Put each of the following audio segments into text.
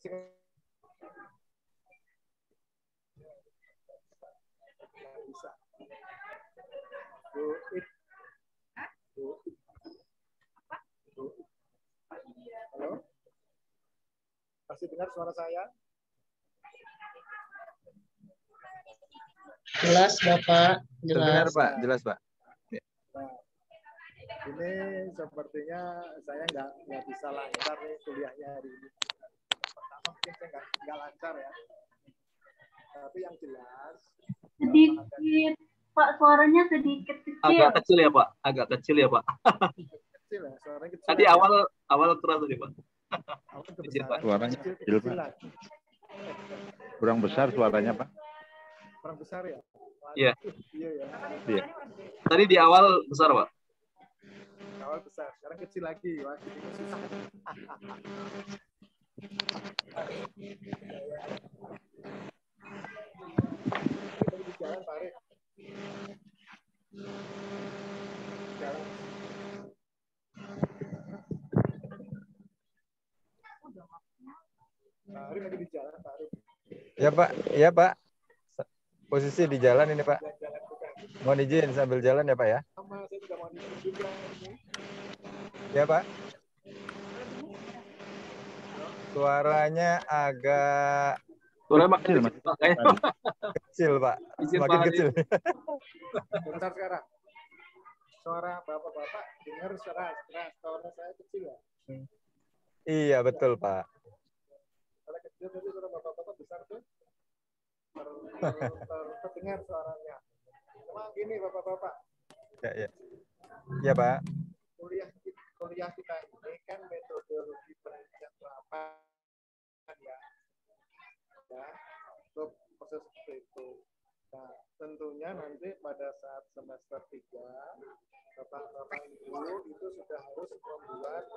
Bisa. Halo? Masih dengar suara saya? Jelas, Bapak. Terdengar, Jelas. Pak. Jelas, Pak. Nah, ini sepertinya saya nggak bisa lancar nih kuliahnya hari ini. Pertama mungkin saya nggak lancar ya. Tapi yang jelas sedikit Pak, suaranya sedikit kecil. Agak kecil ya Pak, agak kecil ya Pak. Kecil ya, suaranya kecil. Tadi aja. awal keras tadi Pak. Awal Kecil, Pak. Suaranya kecil, Pak. Kurang besar suaranya, Pak. Kurang besar ya? Iya. Iya ya. Iya. Tadi di awal besar Pak. Awal besar, sekarang kecil lagi. Wah, ini susah. Di jalan Pak Arif. Jalan. Pak Arif lagi di jalan, Pak Arif. Ya, Pak. Iya, Pak. Posisi di jalan ini, Pak. Mohon izin sambil jalan ya, Pak ya. Sama, saya juga mau izin juga ini. Ya, Pak. Suaranya agak Suaranya makin kecil, Pak. kecil, Pak. Izin, Semakin Pak. kecil. Bentar sekarang. Suara bapak-bapak dengar suara saya kecil ya? Iya, betul, Pak. Kalau kecil tadi suara bapak-bapak besar tuh. Terdengar suaranya. Memang gini bapak-bapak. Ya, ya. Ya, Pak. Kuliah kita ini kan metodologi penelitian terapan ya. Ya, untuk proses seperti itu. Nah, tentunya nanti pada saat semester 3, Bapak-Bapak Ibu itu sudah harus membuat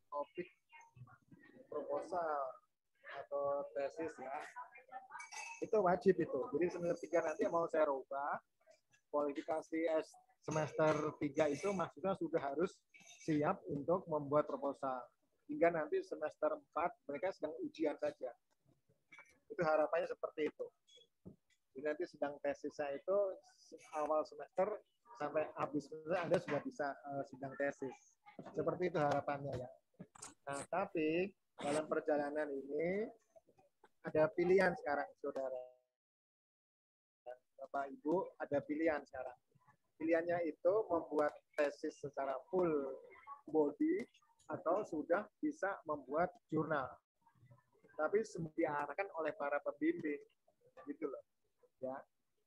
topik proposal atau tesis ya. Itu wajib itu. Jadi semester 3 nanti mau saya rubah, kualifikasi semester 3 itu maksudnya sudah harus siap untuk membuat proposal. Hingga nanti semester 4 mereka sedang ujian saja. Itu harapannya seperti itu. Jadi nanti sedang tesisnya itu awal semester sampai habis semester Anda sudah bisa sidang tesis. Seperti itu harapannya ya. Nah, tapi dalam perjalanan ini ada pilihan sekarang, saudara. Bapak Ibu, ada pilihan sekarang. Pilihannya itu membuat tesis secara full body atau sudah bisa membuat jurnal. Tapi diarahkan oleh para pembimbing, gitu loh. Ya,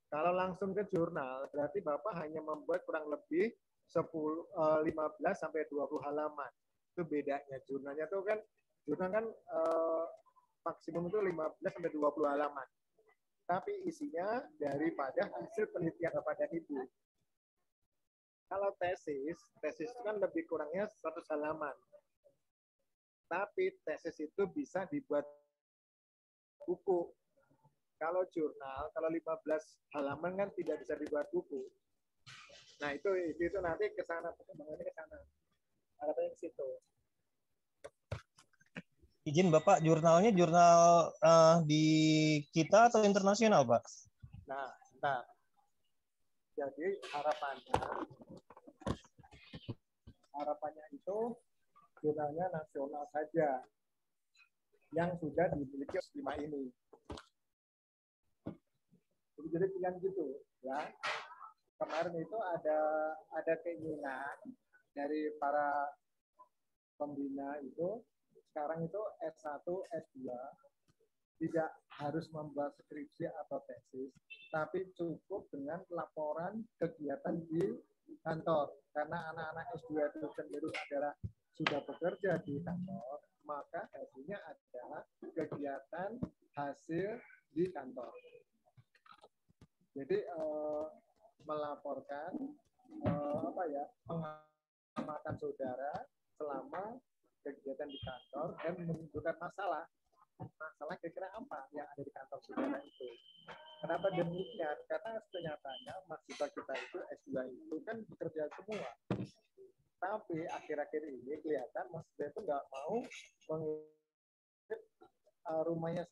kalau langsung ke jurnal, berarti Bapak hanya membuat kurang lebih 15 sampai 20 halaman. Itu bedanya. Jurnalnya tuh kan, jurnal kan maksimum itu 15 sampai 20 halaman. Tapi isinya daripada hasil penelitian Bapak dan Ibu. Kalau tesis itu kan lebih kurangnya 100 halaman. Tapi tesis itu bisa dibuat buku. Kalau jurnal, kalau 15 halaman kan tidak bisa dibuat buku. Nah, itu nanti ke sana, perkembangannya ke sana. Harapannya ke situ. Izin Bapak, jurnalnya jurnal di kita atau internasional, Pak? Nah, bentar. Jadi harapannya itu jurnalnya nasional saja yang sudah dimiliki lima ini. Jadi pilihan gitu, ya. Kemarin itu ada keinginan dari para pembina itu, sekarang itu S1, S2 tidak harus membuat skripsi atau tesis, tapi cukup dengan laporan kegiatan di kantor. Karena anak-anak S2 itu cenderung adalah sudah bekerja di kantor, maka hasilnya adalah kegiatan hasil di kantor. Jadi melaporkan pengamatan saudara selama kegiatan di kantor dan menunjukkan masalah kira-kira apa yang ada di kantor saudara itu. Kenapa demikian? Karena ternyatanya mahasiswa kita itu S2 itu kan bekerja semua. Tapi akhir-akhir ini kelihatan mahasiswa itu nggak mau mengikuti rumahnya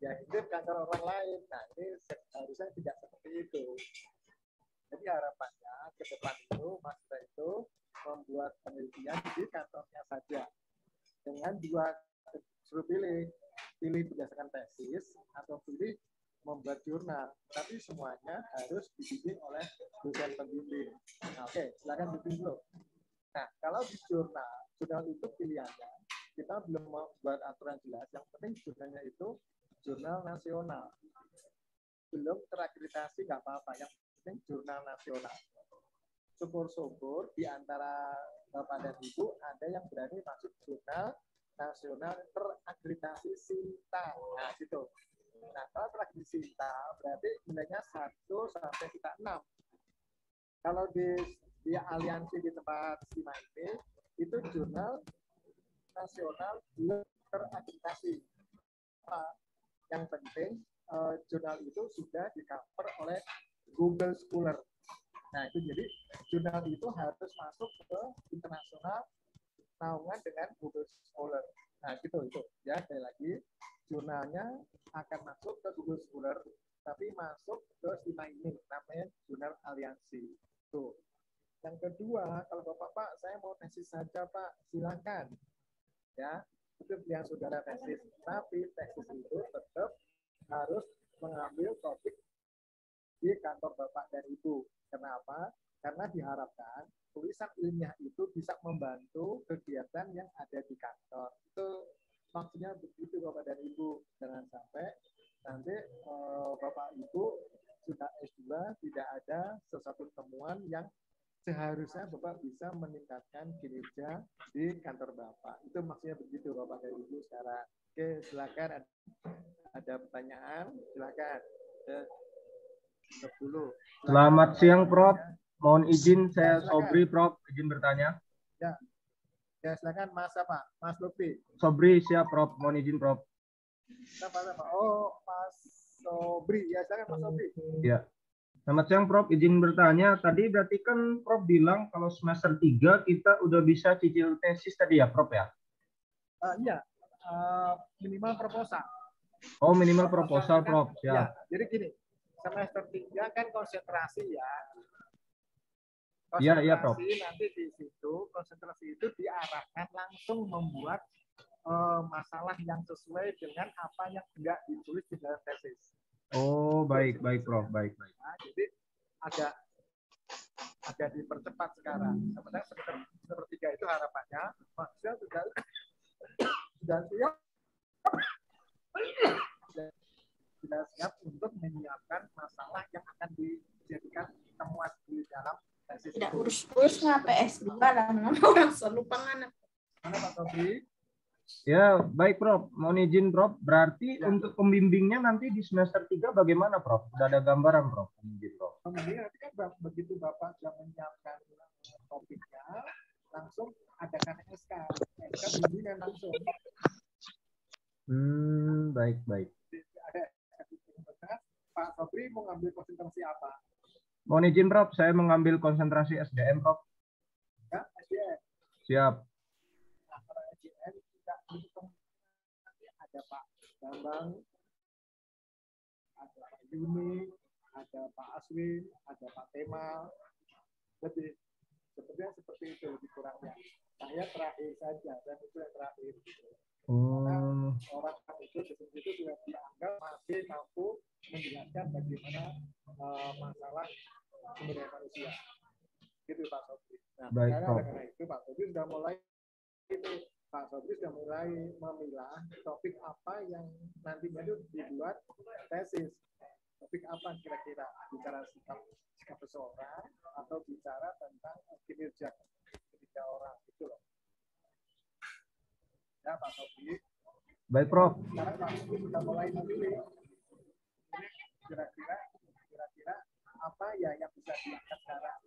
ya itu kantor orang lain. Nah ini harusnya tidak seperti itu. Jadi harapannya ke depan itu mahasiswa itu membuat penelitian di kantornya saja dengan dua, suruh pilih berdasarkan tesis atau pilih membuat jurnal, tapi semuanya harus dibimbing oleh dosen pembimbing. Nah, oke, silakan dibimbing dulu. Nah, kalau di jurnal itu pilihannya kita belum membuat aturan jelas. Yang penting jurnalnya itu jurnal nasional, belum terakreditasi nggak apa-apa. Yang penting jurnal nasional. Syukur-syukur di antara Bapak dan Ibu ada yang berani masuk jurnal nasional terakreditasi SINTA. Nah, gitu. Nah, kalau terakreditasi SINTA berarti nilainya 1 sampai 6. Kalau di aliansi di tempat SIMA ini itu jurnal nasional belum terakreditasi. Yang penting jurnal itu sudah di-cover oleh Google Scholar. Nah, itu jadi jurnal itu harus masuk ke internasional naungan dengan Google Scholar. Nah, gitu itu. Ya, sekali lagi jurnalnya akan masuk ke Google Scholar, tapi masuk ke SIMA ini namanya jurnal aliansi. Tuh. Yang kedua, kalau Bapak, saya mau tesis saja, Pak, silakan. Ya, itu pilihan saudara tesis. Tapi tesis itu tetap harus mengambil topik di kantor Bapak dan Ibu. Kenapa? Karena diharapkan tulisan ilmiah itu bisa membantu kegiatan yang ada di kantor. Itu maksudnya begitu Bapak dan Ibu. Jangan sampai nanti Bapak Ibu sudah S2 tidak ada sesuatu temuan yang seharusnya Bapak bisa meningkatkan kinerja di kantor Bapak. Itu maksudnya begitu Bapak dan Ibu sekarang. Oke, silakan ada pertanyaan, silakan. Dulu. Selamat siang, Prof. Mohon izin, saya Sobri, Prof. Izin bertanya. Ya, silakan Mas apa? Mas Lutfi. Sobri, siap, Prof. Mohon izin, Prof. Siapa? Oh, Mas Sobri. Ya, silakan Mas Sobri. Ya. Selamat siang, Prof. Izin bertanya. Tadi berarti kan Prof bilang kalau semester 3 kita udah bisa cicil tesis tadi ya, Prof ya? Iya. Minimal proposal. Oh, minimal proposal, Prof. Siap. Ya, jadi gini. Semester 3 kan konsentrasi ya. Iya, iya, Prof. Nanti di situ, konsentrasi itu diarahkan langsung membuat masalah yang sesuai dengan apa yang enggak ditulis di dalam tesis. Oh, baik, baik, Prof. Baik, baik. Nah, jadi agak dipercepat sekarang. Sebenarnya semester 3 itu harapannya maksudnya sudah siap untuk menyiapkan masalah yang akan dijadikan temuan di dalam tesis. Tidak urus-urus nggak PS2 lah, orang selalu pangan. Mana Pak Sobri? Ya, baik, Prof. Mohon izin, Prof. Berarti untuk pembimbingnya nanti di semester 3 bagaimana, Prof? Sudah ada gambaran, Prof? Izin, Prof. Pembimbing nanti kan begitu Bapak sudah menyiapkan topiknya, langsung adakan SK bimbingan langsung. Baik, baik. Ada Pak Sobri mau ngambil konsentrasi apa? Mohon izin, Prof. Saya mengambil konsentrasi SDM, Prof. Ya, SDM. Siap. Nah, kalau SDM tidak mendukung nanti ada Pak Bambang, ada Pak Yuni, ada Pak Aswin, ada Pak Temal. Lebih sebenarnya seperti itu lebih kurangnya. Saya terakhir saja dan itu yang terakhir. Karena orang itu sudah dianggap masih mampu menjelaskan bagaimana masalah sumber daya manusia. Gitu Pak Sobri. Nah, karena itu Pak Sobri sudah mulai memilah topik apa yang nantinya itu dibuat tesis. Topik apa kira-kira? Bicara sikap seseorang atau bicara tentang kinerja orang gitu loh. Ya Pak Sobri. Baik, Prof. Sekarang Pak Sobri sudah mulai memilih. Kira-kira apa ya yang bisa diangkat sekarang?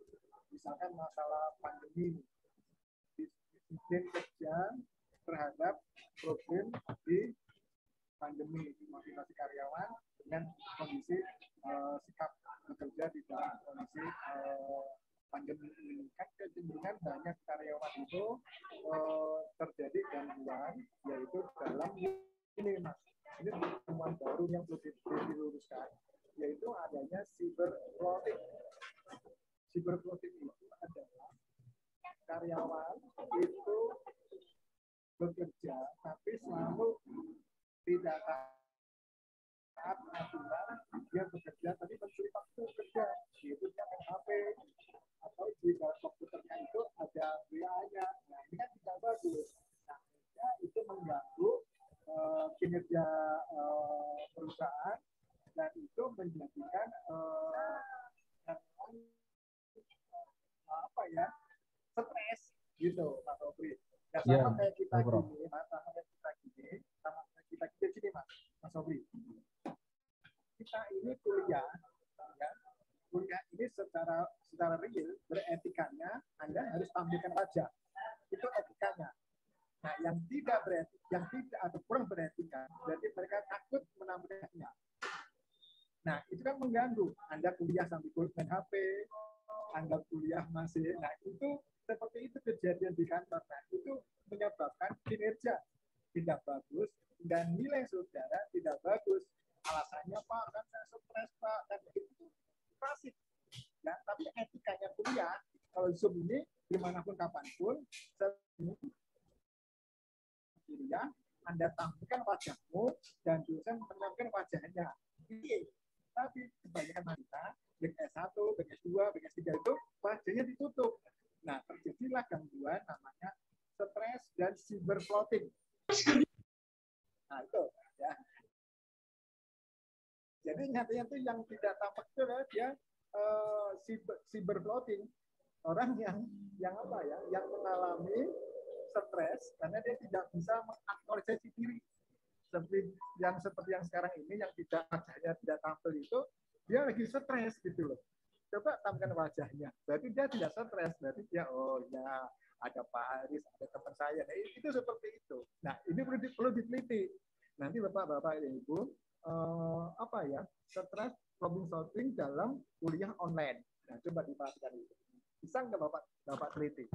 Misalkan masalah pandemi, disiplin kerja terhadap problem di pandemi, motivasi karyawan dengan kondisi sikap bekerja di dalam kondisi pandemi ini. Kan kecenderungan banyak karyawan itu terjadi gangguan, yaitu dalam ini Mas, ini temuan baru yang perlu diluruskan, yaitu adanya cyberfloating. Cyberfloating itu adalah karyawan itu bekerja tapi selalu tidak taat aturan, dia bekerja tapi mencuri waktu kerja, yaitu dia main HP atau di dalam komputernya itu ada WA-nya. Nah ini kan tidak bagus. Nah itu mengganggu kinerja perusahaan dan itu menjadikan apa ya, stres gitu Mas Sobri. Ya sama kayak kita gini, sama kayak kita gini, Mas Sobri. Kita ini kuliah, ya, kuliah ini secara real beretikanya Anda harus tampilkan wajah, itu etikanya. Nah, yang tidak beretik, yang tidak atau kurang beretika, berarti mereka takut menampilkannya. Nah, itu kan mengganggu. Anda kuliah sambil main HP, Anda kuliah masih, nah itu seperti itu kejadian di kantor. Nah, itu menyebabkan kinerja tidak bagus dan nilai saudara tidak bagus. Alasannya Pak, kan saya stres Pak, dan itu klasik. Ya, tapi etikanya kuliah, kalau Zoom ini dimanapun kapanpun, kuliah, Anda tampilkan wajahmu dan dosen menampilkan wajahnya. Tapi kebanyakan kita, baik S1, baik S2, baik S3 itu wajahnya ditutup. Nah, terjadilah gangguan namanya stres dan cyberfloating. Nah, itu ya. Jadi nyatanya itu yang tidak tampak itu adalah dia cyberfloating. Orang yang apa ya, yang mengalami stres karena dia tidak bisa mengaktualisasi diri. Seperti yang sekarang ini yang tidak wajahnya tidak tampil itu, dia lagi stres gitu loh. Coba tampilkan wajahnya, berarti dia tidak stres, berarti dia oh ya ada Pak Haris, ada teman saya. Nah, itu seperti itu. Nah ini perlu diteliti. Nanti bapak-bapak ibu apa ya, stres problem solving dalam kuliah online. Nah coba dipastikan itu. Bisa nggak bapak teliti?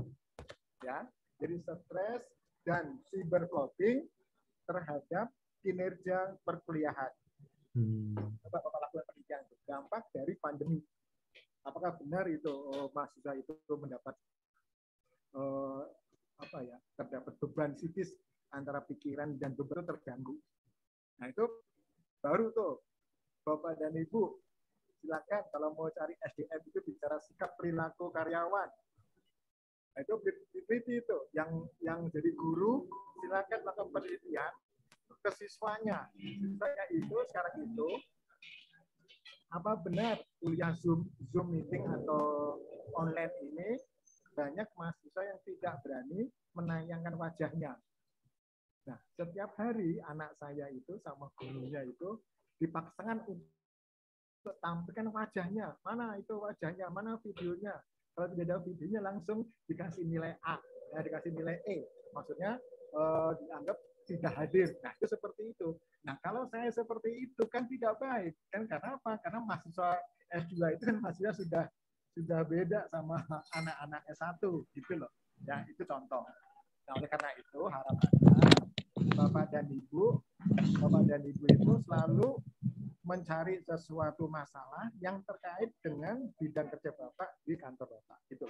Ya, jadi stres dan cyberfloating terhadap kinerja perkuliahan. Bapak lakukan penelitian itu. Dampak dari pandemi. Apakah benar itu mahasiswa itu mendapat apa ya, terdapat beban psikis antara pikiran dan beban terganggu. Nah itu baru tuh Bapak dan Ibu silakan kalau mau cari SDM itu bicara sikap perilaku karyawan. Nah, itu diteliti itu yang jadi guru silakan melakukan penelitian ke siswanya. Siswanya itu sekarang itu apa benar kuliah Zoom meeting atau online ini banyak mahasiswa yang tidak berani menayangkan wajahnya. Nah, setiap hari anak saya itu sama gurunya itu dipaksakan untuk tampilkan wajahnya. Mana itu wajahnya, mana videonya. Kalau tidak ada videonya langsung dikasih nilai A, ya, dikasih nilai E. Maksudnya dianggap tidak hadir. Nah, itu seperti itu. Nah, kalau saya seperti itu kan tidak baik. Kan karena apa? Karena mahasiswa S2 itu kan mahasiswa sudah beda sama anak-anak S1 gitu loh. Ya, itu contoh. Nah, oleh karena itu harapannya Bapak dan Ibu itu selalu mencari sesuatu masalah yang terkait dengan bidang kerja Bapak di kantor Bapak. Gitu.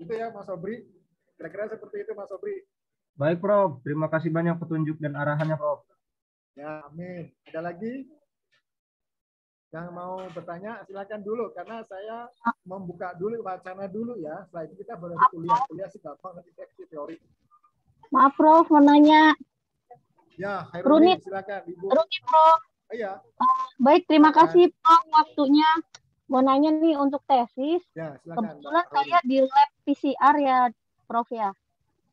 Itu ya Mas Sobri. Kira-kira seperti itu Mas Sobri. Baik Prof, terima kasih banyak petunjuk dan arahannya Prof. Ya, amin. Ada lagi yang mau bertanya? Silakan dulu, karena saya membuka dulu wacana dulu ya. Setelah itu kita boleh kuliah sih gampang nanti teori. Maaf Prof, mau nanya. Ya, Hairuni, silakan Ibu. Runi Prof. Iya. Baik, terima kasih Prof waktunya. Mau nanya nih untuk tesis. Ya, silakan. Kebetulan saya di lab PCR ya Prof ya.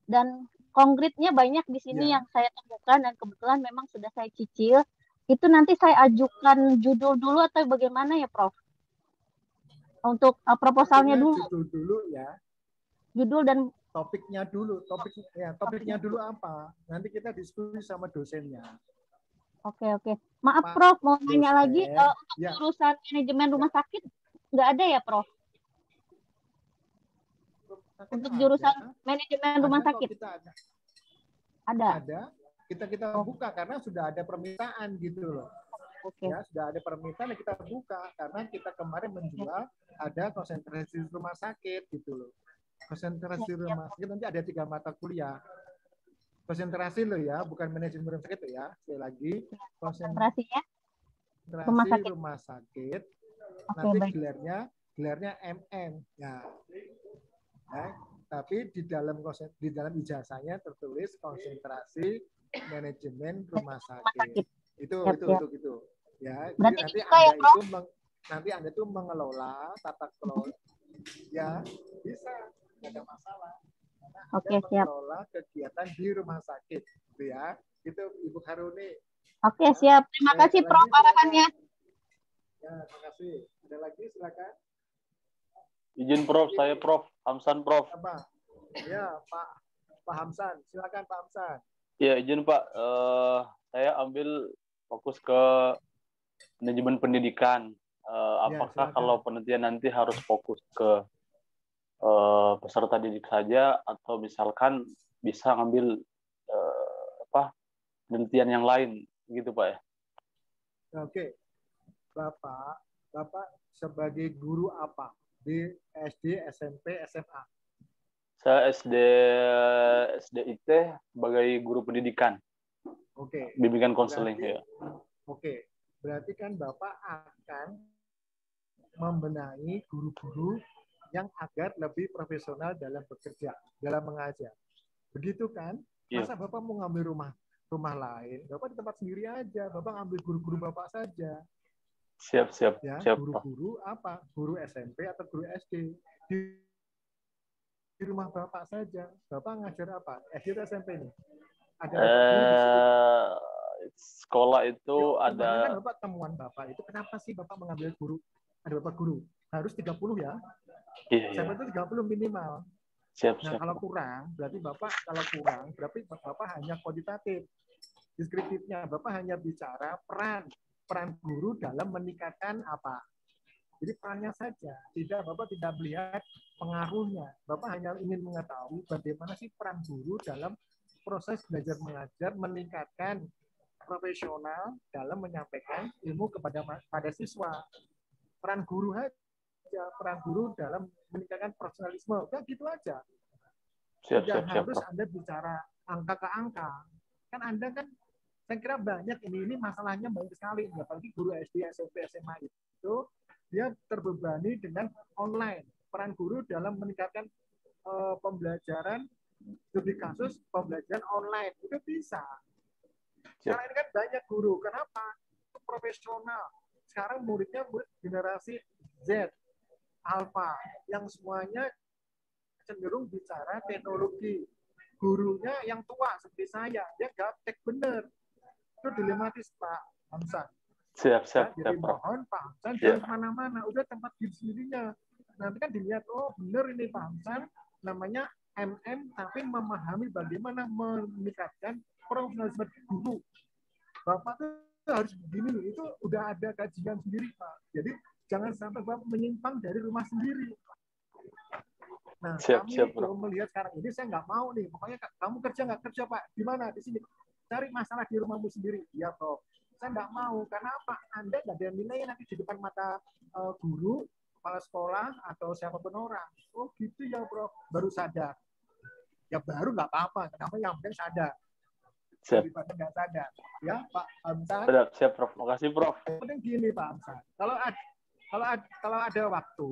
Dan konkretnya banyak di sini yang saya temukan dan kebetulan memang sudah saya cicil. Itu nanti saya ajukan judul dulu atau bagaimana ya Prof? Untuk proposalnya dulu. Judul dulu ya. Judul dan topiknya dulu. Topiknya dulu apa? Nanti kita diskusi sama dosennya. Oke. Maaf Prof, mau nanya lagi untuk jurusan manajemen rumah sakit nggak ada ya Prof? Untuk jurusan manajemen rumah sakit. Ada. kita buka karena sudah ada permintaan gitu loh. Oke. Ya, sudah ada permintaan yang kita buka karena kita kemarin menjual ada konsentrasi rumah sakit gitu loh. Konsentrasi rumah sakit nanti ada 3 mata kuliah. Konsentrasi loh ya, bukan manajemen rumah sakit loh ya. Sekali lagi, Konsentrasinya konsentrasi rumah sakit. Oke, Nanti baik. gelarnya MM. Ya. Tapi di dalam ijazahnya tertulis konsentrasi manajemen rumah sakit. Itu. Ya, Berarti jadi dibuka ya, Prof? nanti Anda itu mengelola tata kelola. Ya, bisa, tidak ada masalah. Oke, siap. Mengelola kegiatan di rumah sakit, gitu ya. Itu Ibu Haruni. Oke, siap. Terima kasih, Prof, arahannya. Ya, terima kasih. Ada lagi, silakan. Izin Prof, saya Prof. Hamsan Prof. Apa? Ya, Pak Hamsan. Silakan Pak Hamsan. Ya, izin Pak. Saya ambil fokus ke manajemen pendidikan. Apakah kalau penelitian nanti harus fokus ke peserta didik saja atau misalkan bisa ngambil penelitian yang lain gitu Pak ya? Oke. Bapak sebagai guru apa di SD, SMP, SMA? Saya SDIT sebagai guru pendidikan. Oke. Bimbingan konseling ya. Oke. Berarti kan Bapak akan membenahi guru-guru yang agar lebih profesional dalam bekerja, dalam mengajar. Begitu kan? Masa Bapak mau ngambil rumah lain? Bapak di tempat sendiri aja. Bapak ngambil guru-guru Bapak saja. Siap. Ya, siap guru-guru apa? Guru SMP atau guru SD? Di rumah Bapak saja. Bapak ngajar apa? SD atau SMP ini? Ada guru di situ. Sekolah itu ada. ada. Bapak temuan Bapak itu kenapa sih Bapak mengambil guru? Ada Bapak guru. Harus 30 ya. Iya. Sampai itu 30 minimal. Siap. Kalau kurang, berarti Bapak hanya kuantitatif. Deskriptifnya, Bapak hanya bicara peran guru dalam meningkatkan apa. Jadi perannya saja. Bapak tidak melihat pengaruhnya. Bapak hanya ingin mengetahui bagaimana sih peran guru dalam proses belajar mengajar meningkatkan profesional dalam menyampaikan ilmu pada siswa. Peran guru aja, peran guru dalam meningkatkan profesionalisme, udah gitu aja. Tidak harus Anda bicara angka ke angka. Kan Anda kan, saya kira banyak ini masalahnya banyak sekali. Apalagi guru SD, SMP, SMA itu, dia terbebani dengan online. Peran guru dalam meningkatkan pembelajaran, studi kasus, pembelajaran online, itu bisa. Sekarang ini kan banyak guru. Kenapa? Profesional. Sekarang muridnya murid generasi Z, Alpha, yang semuanya cenderung bicara teknologi. Gurunya yang tua seperti saya, dia gaptek bener. Itu dilematis Pak Hamsan. Siap. Jadi mohon Pak Hamsan jangan kemana-mana. Udah tempat diri sendirinya. Nanti kan dilihat, oh bener ini Pak Hamsan, namanya MM, tapi memahami bagaimana meningkatkan profesionalisme guru. Bapak tuh harus begini, itu udah ada kajian sendiri Pak. Jadi jangan sampai Bapak menyimpang dari rumah sendiri. Nah, kami melihat sekarang ini saya nggak mau nih. Pokoknya kamu nggak kerja Pak, di mana? Di sini. Cari masalah di rumahmu sendiri. Ya Prof. Saya nggak mau. Karena apa? Anda nggak ada nilai nanti di depan mata guru, kepala sekolah, atau siapapun orang. Oh gitu ya Prof. Baru sadar. Ya baru nggak apa-apa. Kenapa yang penting sadar. Daripada nggak sadar. Ya Pak Hamsan. Siap Prof. Makasih Prof. Yang penting gini Pak Hamsan. Kalau ada waktu,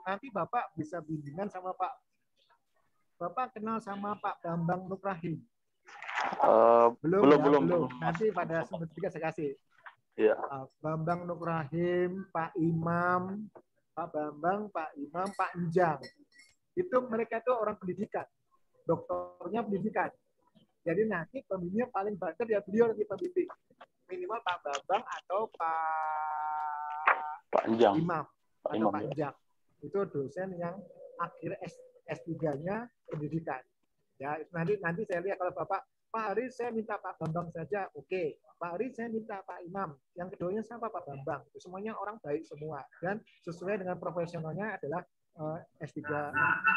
nanti Bapak bisa bimbingan sama Pak. Bapak kenal sama Pak Bambang Nukrahim? Belum. Nanti pada semester 3 saya kasih. Iya. Bambang Nukrahim, Pak Imam, Pak Bambang, Pak Imam, Pak Njang. Itu mereka itu orang pendidikan. Doktornya pendidikan. Jadi nanti pembimbingnya paling banter ya beliau nanti pembimbing. Minimal Pak Bambang atau Pak Imam atau Pak Njang. Itu dosen yang akhir S3-nya pendidikan. Ya, nanti saya lihat kalau Bapak Haris saya minta Pak Bambang saja, oke. Pak Haris saya minta Pak Imam. Yang keduanya siapa Pak Bambang? Semuanya orang baik semua dan sesuai dengan profesionalnya adalah S3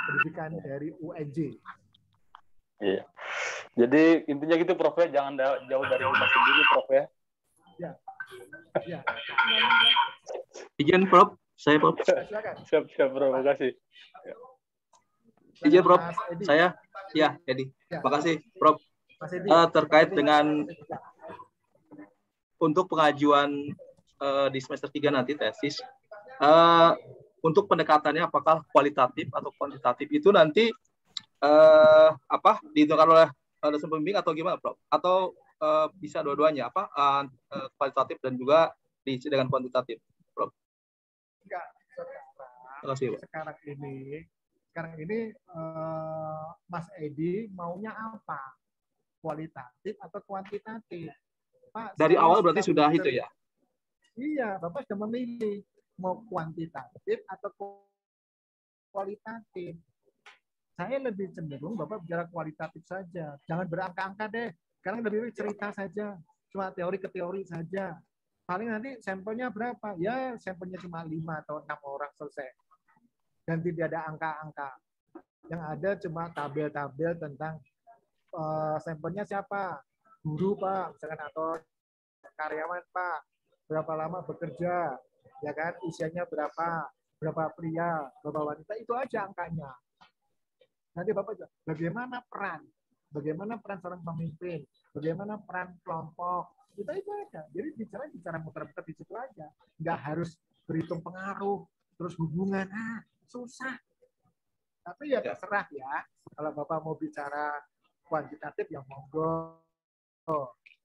pendidikan dari UNJ. Iya. Jadi intinya gitu Prof ya, jangan jauh dari rumah sendiri Prof ya. Ya. Ya. Izin Prof, saya Prof. Silakan. Siap Prof, makasih. Izin Prof, Mas Edi. saya ya Edi. Ya. Makasih Prof. Mas Edi. Terkait dengan untuk pengajuan di semester 3 nanti tesis, untuk pendekatannya apakah kualitatif atau kuantitatif itu nanti dihitungkan oleh dosen pembimbing atau gimana Prof? Atau bisa dua-duanya kualitatif dan juga diisi dengan kuantitatif Prof? Enggak, sekarang ini Mas Edi maunya apa? Kualitatif atau kuantitatif? Pak, dari awal berarti sudah itu ya? Iya, Bapak sudah memilih mau kuantitatif atau kualitatif. Saya lebih cenderung Bapak bicara kualitatif saja. Jangan berangka-angka deh. Sekarang lebih cerita saja. Cuma teori ke teori saja. Paling nanti sampelnya berapa? Ya, sampelnya cuma 5 atau 6 orang selesai. Dan tidak ada angka-angka. Yang ada cuma tabel-tabel tentang sampelnya siapa? Guru Pak, misalkan, atau karyawan Pak, berapa lama bekerja, ya kan, usianya berapa pria, berapa wanita, itu aja angkanya. Nanti Bapak juga, bagaimana peran seorang pemimpin, bagaimana peran kelompok, itu aja. Jadi bicara muter-muter di situ aja, nggak harus berhitung pengaruh, terus hubungan, susah. Tapi ya terserah ya, kalau Bapak mau bicara kuantitatif yang monggo.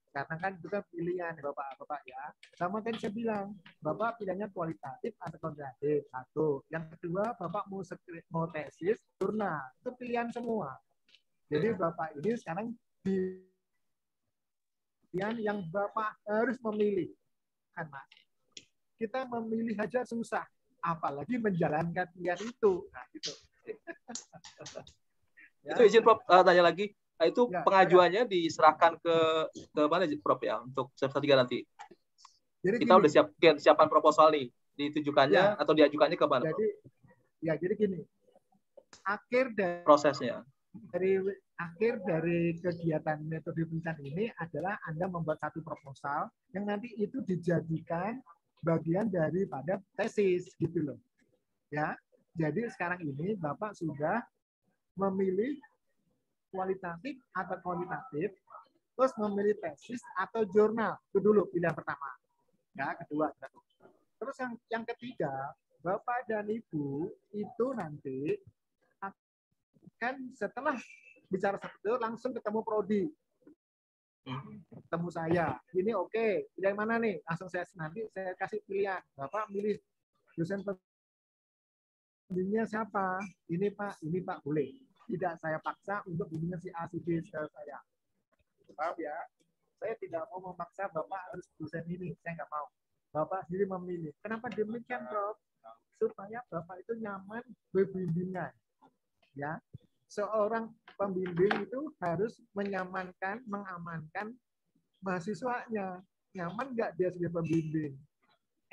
Karena kan itu kan pilihan Bapak ya. Sama tadi saya bilang, Bapak pilihannya kualitatif atau kuantitatif. Satu. Yang kedua, Bapak mau tesis, jurnal. Itu pilihan semua. Jadi Bapak ini sekarang pilihan yang Bapak harus memilih. Kan Mas? Kita memilih aja susah. Apalagi menjalankan pilihan itu. Nah, gitu. Itu izin Prof, tanya lagi. Itu ya, pengajuannya diserahkan ke mana Prof ya untuk semester 3 nanti? Jadi kita udah siapkan proposal nih, ditujukannya atau diajukannya ke mana? Jadi gini, akhir dari prosesnya. Akhir dari kegiatan metode penelitian ini adalah Anda membuat satu proposal yang nanti itu dijadikan bagian daripada tesis gitu loh. Ya. Jadi sekarang ini Bapak sudah memilih kualitatif atau kuantitatif, terus memilih tesis atau jurnal. Itu dulu pilihan pertama. Ya, kedua. Terus yang ketiga, Bapak dan Ibu itu nanti akan setelah bicara seperti itu langsung ketemu prodi. Ketemu saya. Ini oke. Pilihan mana nih? Langsung saya kasih pilihan. Bapak milih dosen pembimbingnya siapa? Ini Pak boleh. Tidak saya paksa untuk bimbingan si A, si B, saya. Paham ya? Saya tidak mau memaksa Bapak harus dosen ini. Saya nggak mau. Bapak sendiri memilih. Kenapa demikian, Prof? Supaya Bapak itu nyaman berbimbingan. Ya, seorang pembimbing itu harus menyamankan, mengamankan mahasiswanya. Nyaman nggak dia sebagai pembimbing?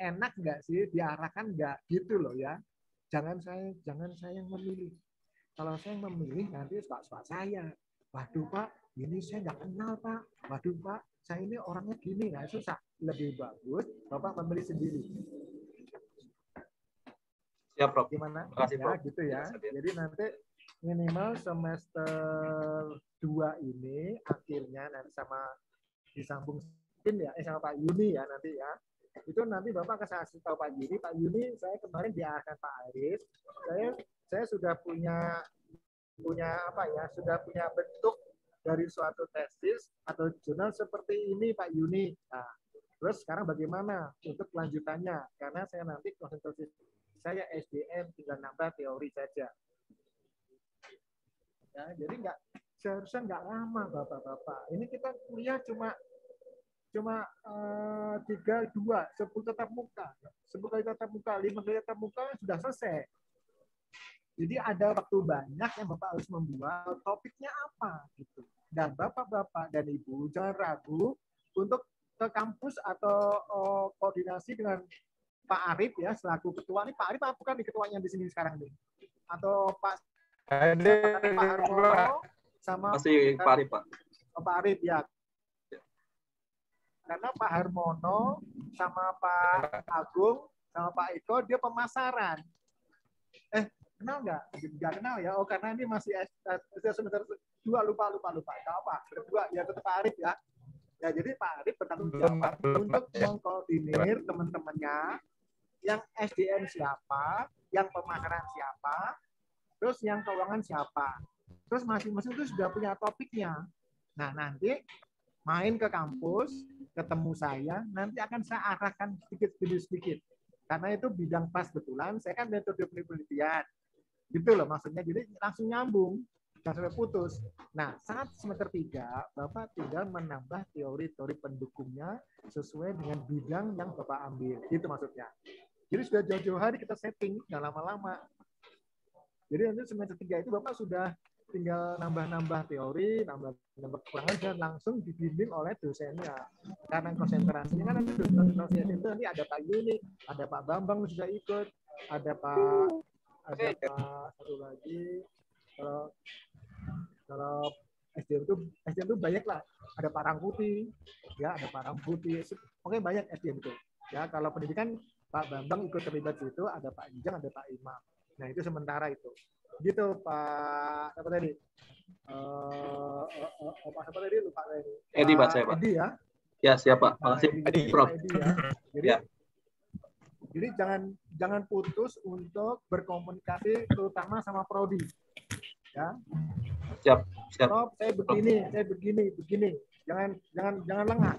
Enak nggak sih? Diarahkan nggak? Gitu loh ya. Jangan saya yang memilih. Kalau saya memilih nanti Pak saya. Waduh Pak, ini saya nggak kenal Pak. Waduh Pak, saya ini orangnya gini. Nah, susah. Lebih bagus Bapak memilih sendiri. Siap Prof. Gimana? Makasih, Prof. Gitu ya. Jadi nanti minimal semester 2 ini akhirnya nanti disambung sama Pak Yuni ya nanti ya. Itu nanti Bapak kasih tahu Pak Yuni. Pak Yuni, saya kemarin diarahkan Pak Aris. Saya sudah punya bentuk dari suatu tesis atau jurnal seperti ini Pak Yuni. Nah, terus sekarang bagaimana untuk kelanjutannya? Karena saya nanti konsentrasi saya SDM tinggal nambah teori saja. Ya, jadi seharusnya nggak lama Bapak-bapak. Ini kita kuliah cuma 3-2, 10 tatap muka. 10 kali tatap muka, 5 kali tatap muka sudah selesai. Jadi ada waktu banyak yang Bapak harus membuat topiknya apa gitu. Dan Bapak-bapak dan Ibu jangan ragu untuk ke kampus atau koordinasi dengan Pak Arif ya selaku ketua. Ini Pak Arif apa bukan di ketuanya di sini sekarang nih? Atau Pak Harmono sama masih Pak Arif Pak. Pak Arif ya. Karena Pak Harmono sama Pak Agung sama Pak Eko dia pemasaran. Kenal nggak? Nggak kenal ya. Oh karena ini masih semester 2 lupa. Nggak apa. Berdua ya tetap Pak Arif ya. Ya jadi Pak Arif bertanggung jawab untuk mengkoordinir teman-temannya yang SDM siapa, yang pemasaran siapa, terus yang keuangan siapa. Terus masing-masing itu sudah punya topiknya. Nah nanti main ke kampus, ketemu saya, nanti akan saya arahkan sedikit. Karena itu bidang pas betulan, saya kan metode penelitian. Gitu loh maksudnya, jadi langsung nyambung. Jangan sampai putus. Nah, saat semester 3, Bapak tinggal menambah teori-teori pendukungnya sesuai dengan bidang yang Bapak ambil. Itu maksudnya. Jadi sudah jauh-jauh hari kita setting, jangan lama-lama. Jadi nanti semester 3 itu Bapak sudah tinggal nambah-nambah teori, nambah kekurangan, dan langsung dibimbing oleh dosennya. Karena konsentrasinya kan nanti dosen itu nanti ada Pak Yuni, ada Pak Bambang sudah ikut, ada Pak satu lagi, kalau SDM itu banyak lah, ada Pak Rangkuti, ya ada Pak Rangkuti, oke banyak SDM itu. Ya kalau pendidikan Pak Bambang ikut terlibat situ, ada Pak Ijang, ada Pak Imam. Nah itu sementara itu. Gitu Pak apa tadi? Pak apa tadi lupa tadi. Edi Pak saya Pak. Edi ya. Ya siap Pak. Makasih Edi Prof. Edi, ya. Jadi ya. Jadi jangan putus untuk berkomunikasi terutama sama prodi. Ya. Siap. Prof, saya begini. Jangan lengah.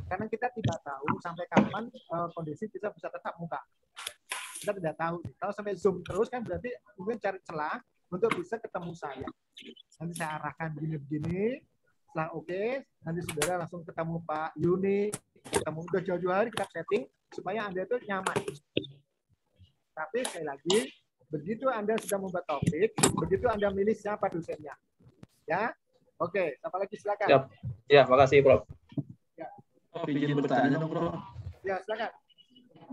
Karena kita tidak tahu sampai kapan kondisi kita bisa tetap muka. Kita tidak tahu. Kalau sampai Zoom terus kan berarti mungkin cari celah untuk bisa ketemu saya. Nanti saya arahkan begini. Setelah oke, nanti saudara langsung ketemu Pak Yuni, ketemu udah jauh-jauh hari kita setting supaya Anda itu nyaman. Tapi sekali lagi, begitu Anda sudah membuat topik, begitu Anda milih siapa dosennya. Ya, oke. Siapa lagi silakan. Siap. Ya, makasih Prof. Ya. Prof, izin bertanya dong Prof. Ya, silakan.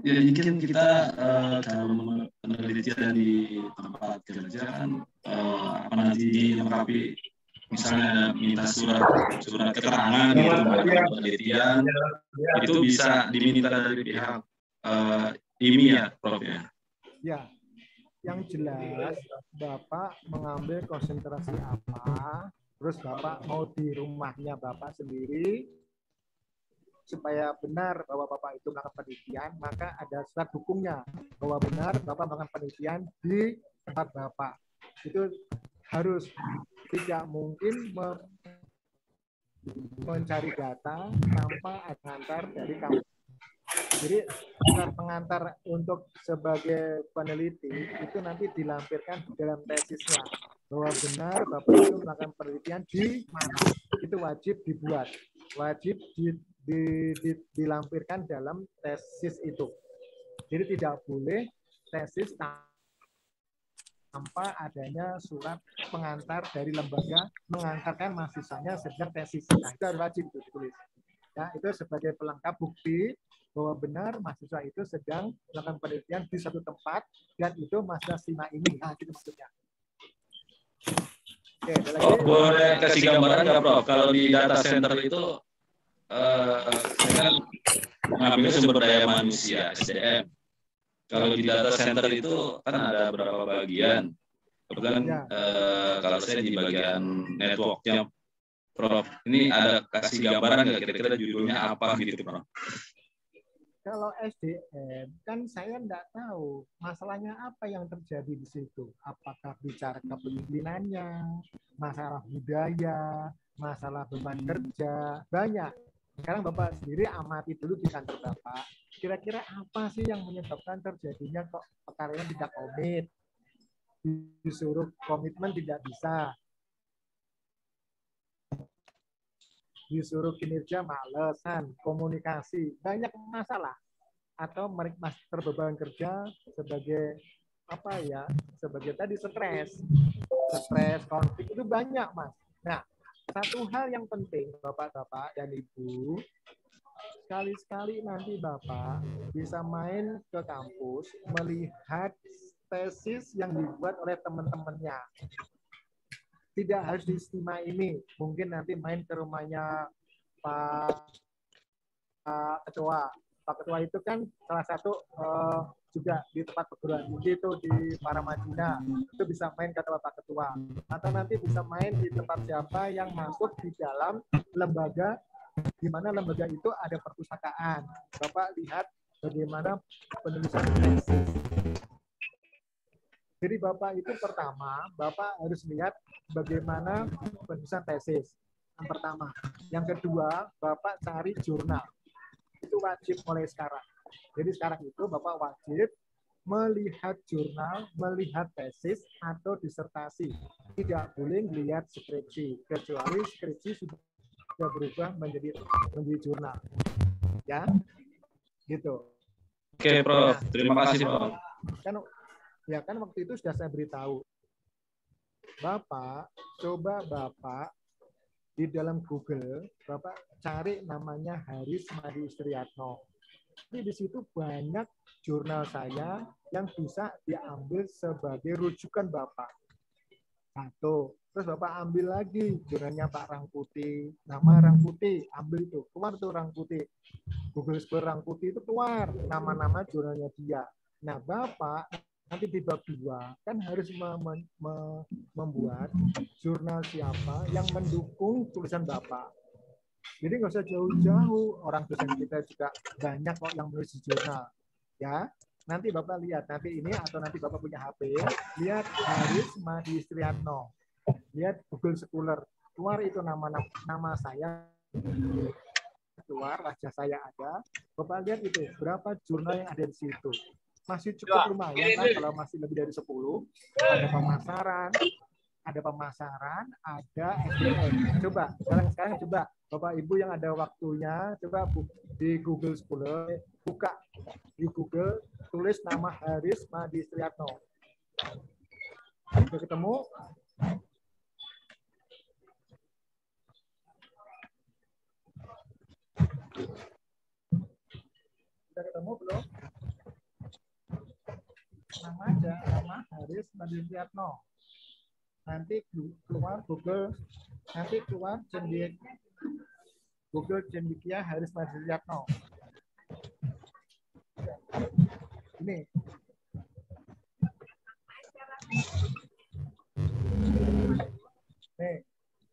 Ya, mungkin kita dalam penelitian di tempat kerja kan apa nanti melengkapi misalnya minta surat keterangan gitu penelitian itu bisa diminta dari pihak IMI ya Prof ya. Ya, yang jelas Bapak mengambil konsentrasi apa, terus Bapak mau di rumahnya Bapak sendiri supaya benar bahwa Bapak itu melakukan penelitian, maka ada surat dukungnya bahwa benar Bapak melakukan penelitian di tempat Bapak. Itu harus, tidak mungkin mencari data tanpa ada pengantar dari kampus. Jadi surat pengantar untuk sebagai peneliti itu nanti dilampirkan dalam tesisnya bahwa benar Bapak itu melakukan penelitian di mana. Itu wajib dibuat, wajib dilampirkan dalam tesis itu. Jadi tidak boleh tesis tanpa adanya surat pengantar dari lembaga mengantarkan mahasiswanya sejak tesis. Nah, itu harus wajib ditulis. Ya, itu sebagai pelengkap bukti bahwa benar mahasiswa itu sedang melakukan penelitian di satu tempat dan itu mahasiswa SIMA ini. Nah, itu maksudnya. Oke, boleh kasih gambaran nggak Prof? Kalau di data center itu saya kan mengambil sumber daya manusia SDM. Kalau di data center itu kan ada beberapa bagian. Kebetulan kalau saya di bagian networknya, Prof. Ini ada kasih gambaran nggak kira-kira judulnya apa gitu, Prof? Kalau SDM kan saya nggak tahu masalahnya apa yang terjadi di situ. Apakah bicara kepemimpinannya, masalah budaya, masalah beban kerja, banyak. Sekarang Bapak sendiri amati dulu di kantor Bapak. Kira-kira apa sih yang menyebabkan terjadinya kok perkara tidak komit? Disuruh komitmen tidak bisa. Disuruh kinerja malesan, komunikasi, banyak masalah. Atau mereka terbeban kerja sebagai apa ya? Sebagai tadi stres, konflik itu banyak, Mas. Nah, satu hal yang penting Bapak-bapak dan Ibu, sekali-sekali nanti Bapak bisa main ke kampus melihat tesis yang dibuat oleh teman-temannya. tidak harus di istimewa ini. Mungkin nanti main ke rumahnya Pak Ketua. Pak Ketua itu kan salah satu juga di tempat perguruan tinggi itu di Paramadina. Itu bisa main kata Pak Ketua. Atau nanti bisa main di tempat siapa yang masuk di dalam lembaga, di mana lembaga itu ada perpustakaan. Bapak lihat bagaimana penulisan tesis. Jadi Bapak itu pertama, Bapak harus lihat bagaimana penulisan tesis. Yang pertama. Yang kedua, Bapak cari jurnal. Itu wajib mulai sekarang. Jadi sekarang itu Bapak wajib melihat jurnal, melihat tesis atau disertasi. Tidak boleh melihat skripsi, kecuali skripsi sudah berubah menjadi jurnal. Ya, gitu. Oke, Prof. Terima kasih, Prof. Kan waktu itu sudah saya beritahu. Bapak, coba Bapak di dalam Google, Bapak cari namanya Haris Madi Istriatno. Jadi di situ banyak jurnal saya yang bisa diambil sebagai rujukan Bapak. Satu. Terus Bapak ambil lagi jurnalnya Pak Rangkuti. Nama Rangkuti, ambil itu. Keluar tuh Rangkuti. Google Scholar Rangkuti itu keluar nama-nama jurnalnya dia. Nah, Bapak nanti di bab 2 kan harus membuat jurnal siapa yang mendukung tulisan Bapak. Jadi nggak usah jauh-jauh, orang dosen kita juga banyak kok yang menulis di jurnal. Ya, nanti Bapak lihat, nanti ini atau nanti Bapak punya HP, lihat Haris Madi Istriatno, lihat Google Scholar, keluar itu nama saya, keluar wajah saya ada, Bapak lihat itu berapa jurnal yang ada di situ. Masih cukup lumayan kan kalau masih lebih dari 10. Ada pemasaran, ada SDM. Coba sekarang coba Bapak Ibu yang ada waktunya coba di Google Scholar, buka di Google, tulis nama Haris Madi Istriatno. Sudah ketemu? Sudah ketemu belum? Nama aja, nama Haris Madi Istriatno. Nanti keluar Google, nanti keluar Google cendekia Haris Madi Istriatno. Ini. Nih.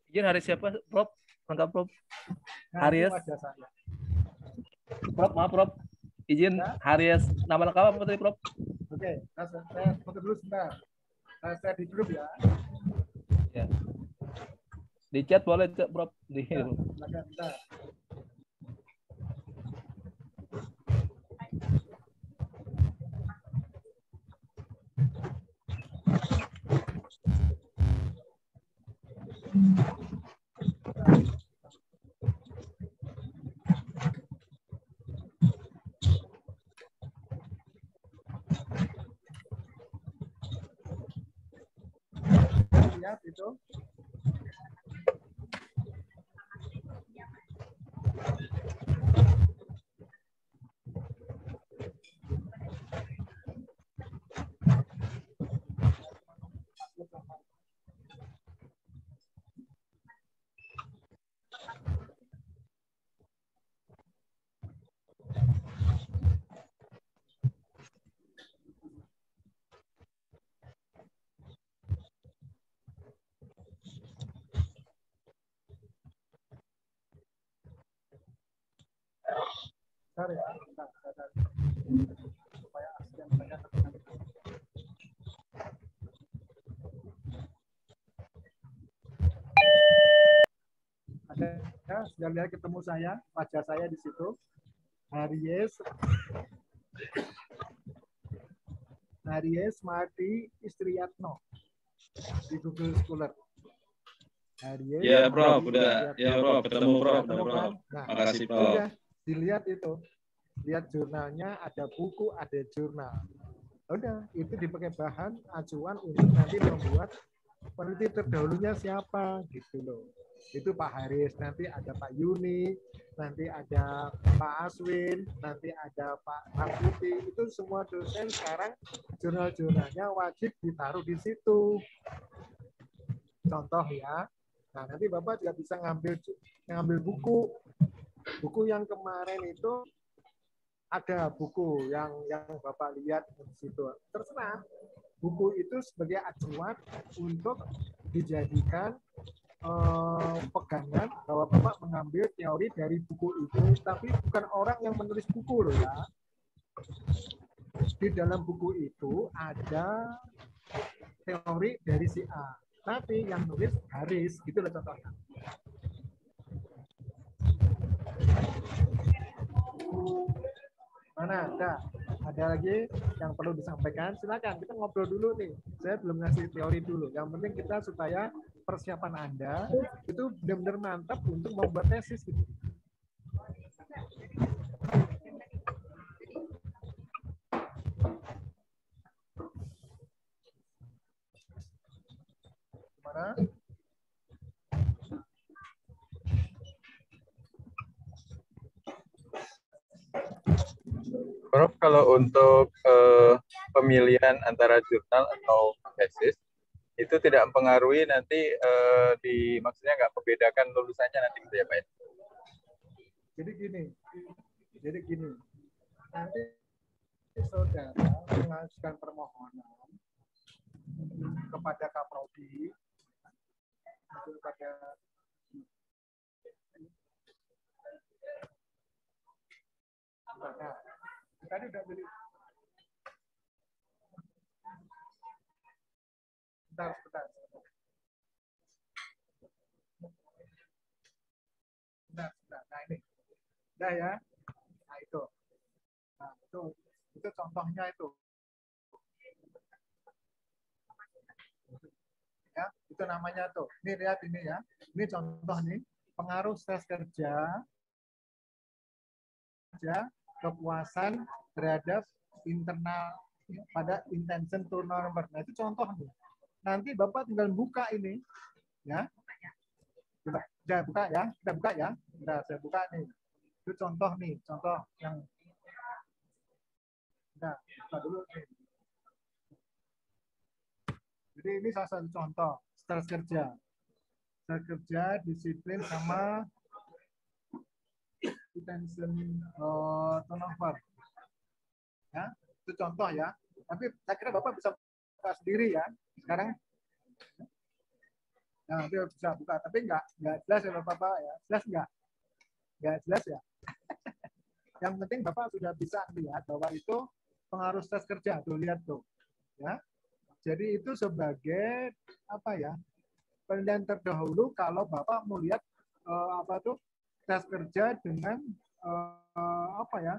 Izin Haris siapa, Prof? Lengkap, Prof. Haris. Prof, maaf, Prof. Izin Haris. Nama lengkap apa tadi, Prof? Oke, saya foto dulu sebentar. Saya di grup ya. Ya. Di chat boleh, Prof. Di. Ya, bentar. Lihat itu. Sorry, bentar. Supaya asisten saya terkenal. Ada, sudah lihat ketemu saya, wajah saya di situ. Haris Madi Istriatno di Google Scholar. Ya, Prof, udah. Ya, Prof, ketemu, Prof. Nah, makasih, Prof. Udah, dilihat itu. Lihat jurnalnya, ada buku, ada jurnal. Udah, itu dipakai bahan acuan untuk nanti membuat peneliti terdahulunya siapa, gitu loh. Itu Pak Haris, nanti ada Pak Yuni, nanti ada Pak Aswin, nanti ada Pak Rangkuti. Itu semua dosen sekarang jurnal-jurnalnya wajib ditaruh di situ. contoh ya. Nah, nanti Bapak juga bisa ngambil buku yang kemarin itu ada buku yang Bapak lihat di situ. Terserah. Buku itu sebagai acuan untuk dijadikan pegangan bahwa Bapak mengambil teori dari buku itu, tapi bukan orang yang menulis buku loh ya. Di dalam buku itu ada teori dari si A, tapi yang nulis Haris, gitu loh contohnya. Mana? Ada lagi yang perlu disampaikan? Silakan, kita ngobrol dulu nih. Saya belum ngasih teori dulu. Yang penting kita supaya persiapan Anda itu benar-benar mantap untuk membuat tesis gitu. Gimana? Prof, kalau untuk pemilihan antara jurnal atau tesis itu tidak mempengaruhi nanti maksudnya nggak membedakan lulusannya nanti gitu ya Pak? Jadi gini, nanti saudara mengajukan permohonan kepada Kaprodi, kepada nah, tadi udah beli. Bentar. Nah ini, udah ya. Nah itu contohnya itu. Ya, itu namanya tuh. Ini lihat ini ya. Ini contoh nih, pengaruh stres kerja kepuasan terhadap internal pada intention turnover. Nah, itu contoh nih. Nanti Bapak tinggal buka ini ya. Coba, saya buka ya. Kita buka ya. Nah, saya buka nih. Itu contoh nih, contoh yang nah, buka dulu nih. Jadi ini salah satu contoh stres kerja. Stres kerja, disiplin sama intention turnover. Ya, itu contoh ya. Tapi saya kira Bapak bisa buka sendiri ya. Sekarang nah, dia bisa buka, tapi nggak jelas ya Bapak ya. Jelas nggak? Nggak jelas ya. Yang penting Bapak sudah bisa lihat bahwa itu pengaruh stres kerja. Tuh lihat tuh. Ya. Jadi itu sebagai apa ya? Penilaian terdahulu kalau Bapak mau lihat stres kerja dengan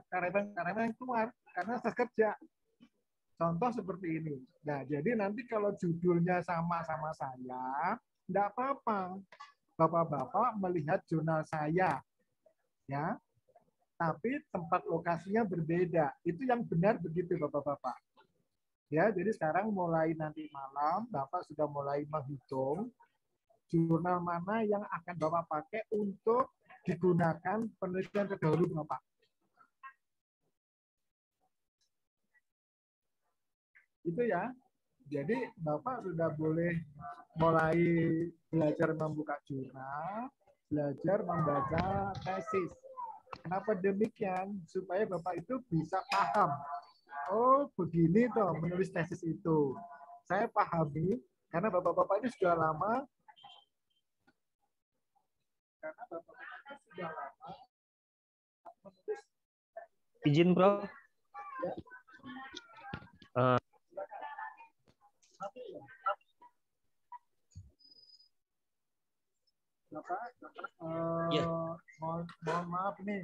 karyawan yang keluar karena stres kerja. Contoh seperti ini. Nah, jadi nanti kalau judulnya sama-sama saya, enggak apa-apa. Bapak-bapak melihat jurnal saya. Ya. Tapi tempat lokasinya berbeda. Itu yang benar begitu Bapak-bapak. Ya, jadi sekarang mulai nanti malam Bapak sudah mulai menghitung jurnal mana yang akan Bapak pakai untuk digunakan penelitian terdahulu Bapak. Itu ya. Jadi Bapak sudah boleh mulai belajar membuka jurnal, belajar membaca tesis. Kenapa demikian? Supaya Bapak itu bisa paham. Oh, begini toh menulis tesis itu. Saya pahami karena Bapak-bapak ini sudah lama. Karena Bapak-bapak sudah lama menulis. Izin, Bro. Ya. Mohon maaf nih.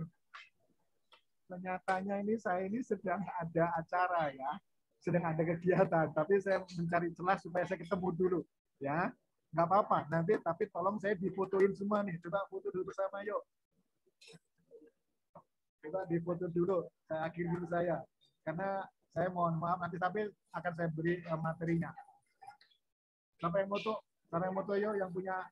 Ternyatanya saya ini sedang ada acara ya, sedang ada kegiatan, tapi saya mencari celah supaya saya ketemu dulu, ya, nggak apa-apa. Nanti tapi tolong saya difotoin semua nih, coba foto dulu bersama yuk. Coba difoto dulu, saya akhiri dulu saya, karena saya mohon maaf nanti tapi akan saya beri materinya. Siapa yang foto yuk yang punya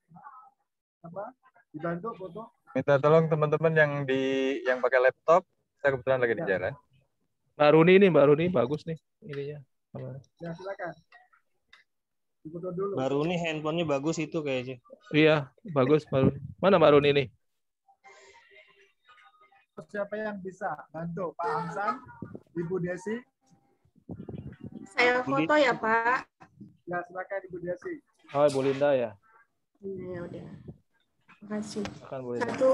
apa? Dibantu foto. Minta tolong teman-teman yang pakai laptop. Saya kebetulan lagi di jalan. Mbak Runi bagus nih ininya. Ya silakan. Difoto dulu. Baru nih handphonenya bagus itu kayaknya. Iya, bagus baru. Mana Mbak Runi nih? Siapa yang bisa bantu? Pak Hamsan, Ibu Desi? Saya foto ya, Pak. Ya, silakan Ibu Desi. Oh, Ibu Linda ya. Ya udah. Makasih. Silakan Bu Linda. Satu,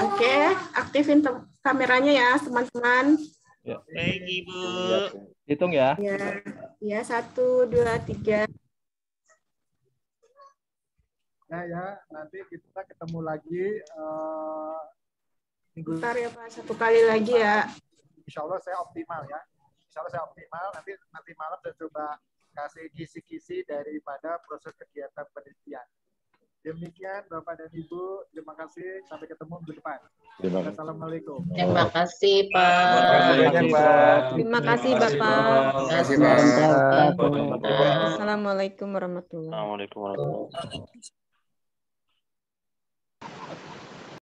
oke, aktifin kameranya ya, teman-teman. Ya. Baik, Ibu. Hitung ya. Ya, 1, 2, 3. Ya, nanti kita ketemu lagi minggu. Bentar ya Pak, satu kali lagi ya. Insya Allah saya optimal ya. Insya Allah saya optimal. Nanti malam saya coba kasih kisi-kisi daripada proses kegiatan penelitian. Demikian Bapak dan Ibu, terima kasih. Sampai ketemu minggu depan. Assalamualaikum. Terima kasih Pak. Terima kasih Bapak. Terima kasih Pak. Assalamualaikum warahmatullahi wabarakatuh. Assalamualaikum warahmatullahi wabarakatuh.